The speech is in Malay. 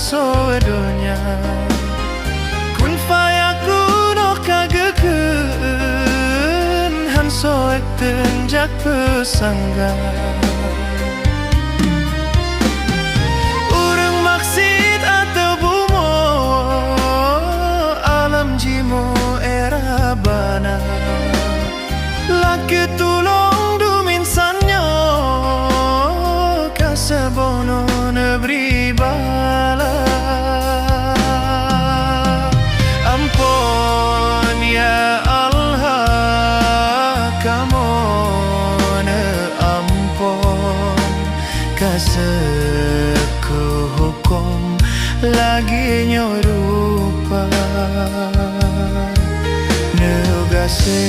sodonya kun fayakun kageukeun han soek tenjak pesangga urang maksid atau bumo alam jimu era bana laki tulong duminsannya kasabono neberi bala ampun ya Allah kamu ne ampun kaseku hukum lagi nyorupa negase